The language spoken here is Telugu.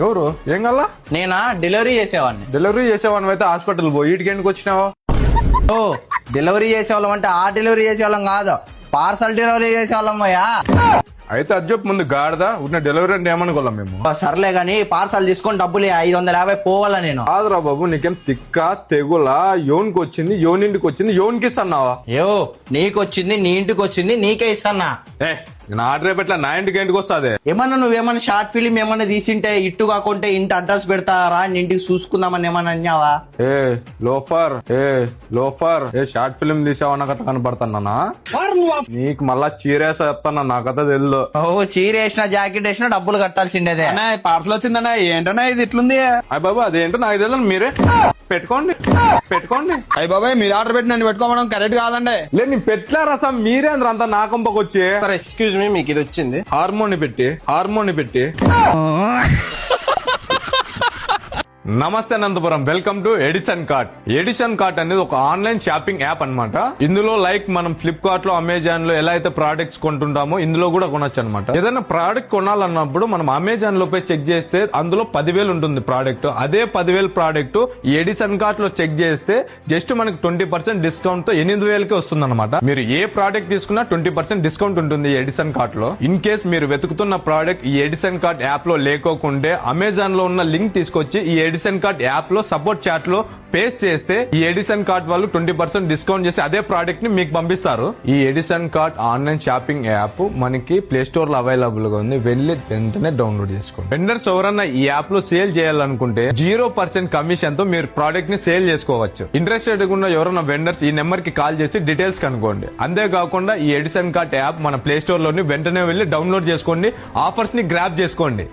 ఎవరు ఏం కల్లా నేనా డెలివరీ చేసేవాడిని. డెలివరీ చేసేవాడిని అయితే హాస్పిటల్ పోయి వీటికి ఎందుకు వచ్చినావు? ఓ డెలివరీ చేసేవాళ్ళం అంటే ఆ డెలివరీ చేసేవాళ్ళం కాదు, పార్సల్ డెలివరీ చేసేవాళ్ళం అయ్యా. అయితే అది చెప్పు ముందు గాడిదా ఉన్న డెలివరీ అంటే ఏమనుకోలేం మేము. సర్లే గాని పార్సల్ తీసుకొని డబ్బులు 550 పోవాలా నేను? కాదురా బాబు, నీకేం తిక్క తెగులా? యోనికి వచ్చింది, యోనింటికి వచ్చింది, యోనికి ఇస్తున్నావా? యో నీకు వచ్చింది నీ ఇంటికి వచ్చింది నీకే ఇస్తానా. ఏ నా ఆర్డర్ రేపట్లా నా ఇంటికి ఇంటికి వస్తుంది. ఏమన్నా నువ్వేమన్నా షార్ట్ ఫిలిం ఏమన్నా తీసింటే ఇట్టు కాకుంటే ఇంటి అడ్రస్ పెడతారా ఇంటికి చూసుకుందామని ఏమన్నా అన్నావా? ఏ లోఫర్ ఏ షార్ట్ ఫిల్మ్ తీసావా? నా కథ కనపడుతున్నా నీకు మళ్ళా చీరేసా చెప్తానా, నా కథ తెలుదు. ఓ చీర వేసినా జాకెట్ వేసినా డబ్బులు కట్టాల్సిండేదే. పార్సల్ వచ్చిందన్నా, ఏంటన్నా ఇది ఇట్లుంది? అయ్య బాబా అదేంటో నాకు తెలియదు, మీరే పెట్టుకోండి. అయ్య బాబాయ్ మీరు ఆర్డర్ పెట్టి నన్ను పెట్టుకోవడం కరెక్ట్ కాదండి. లేదు నేను పెట్లా రసం, మీరే అందరూ అంతా నా కొంపకొచ్చి. ఎక్స్క్యూజ్ మీ, మీకు ఇది వచ్చింది. హార్మోన్ పెట్టి నమస్తే Anantapuram, welcome to Edison cart. Edison cart అనేది ఒక ఆన్లైన్ షాపింగ్ యాప్ అన్నమాట. ఇందులో లైక్ మనం ఫ్లిప్కార్ట్ లో, అమెజాన్ లో ఎలా అయితే ప్రోడక్ట్స్ కొంటుంటామో ఇందులో కూడా కొనొచ్చు అనమాట. ఏదైనా ప్రోడక్ట్ కొనాలన్నప్పుడు మనం అమెజాన్ లో పోయి చెక్ చేస్తే అందులో 10,000 ఉంటుంది ప్రోడక్ట్. అదే 10,000 ప్రోడక్ట్ ఈ ఎడిసన్ కార్ట్ లో చెక్ చేస్తే జస్ట్ మనకి 20% డిస్కౌంట్ తో 8,000కి వస్తుంది అనమాట. మీరు ఏ ప్రోడక్ట్ తీసుకున్నా 20% డిస్కౌంట్ ఉంటుంది ఈ ఎడిసన్ కార్ట్ లో. ఇన్ కేస్ మీరు వెతుకుతున్న ప్రోడక్ట్ ఈ ఎడిసన్ కార్ట్ యాప్ లో లేకోకుంటే అమెజాన్ లో ఉన్న లింక్ తీసుకొచ్చి ఈ ఎడిసన్ కార్ట్ యాప్ లో సపోర్ట్ చాట్ లో పేస్ట్ చేస్తే ఈ ఎడిసన్ కార్ట్ వాళ్ళు 20% డిస్కౌంట్ చేసి అదే ప్రోడక్ట్ ని మీకు పంపిస్తారు. ఈ Edison cart online shopping app మనకి ప్లే స్టోర్ లో అవైలబుల్ గా ఉంది, వెళ్ళి వెంటనే డౌన్లోడ్ చేసుకోండి. వెండర్స్ ఎవరన్నా ఈ యాప్ లో సేల్ చేయాలనుకుంటే 0% కమిషన్ తో మీరు ప్రోడక్ట్ ని సేల్ చేసుకోవచ్చు. ఇంట్రెస్టెడ్ ఉన్న ఎవరైనా వెండర్స్ ఈ నెంబర్ కి కాల్ చేసి డీటెయిల్స్ కనుక్కోండి. అంతేకాకుండా ఈ ఎడిసన్ కార్ట్ యాప్ మన ప్లే స్టోర్ లోని వెంటనే వెళ్ళి డౌన్లోడ్ చేసుకోండి, ఆఫర్స్ ని గ్రాబ్ చేసుకోండి.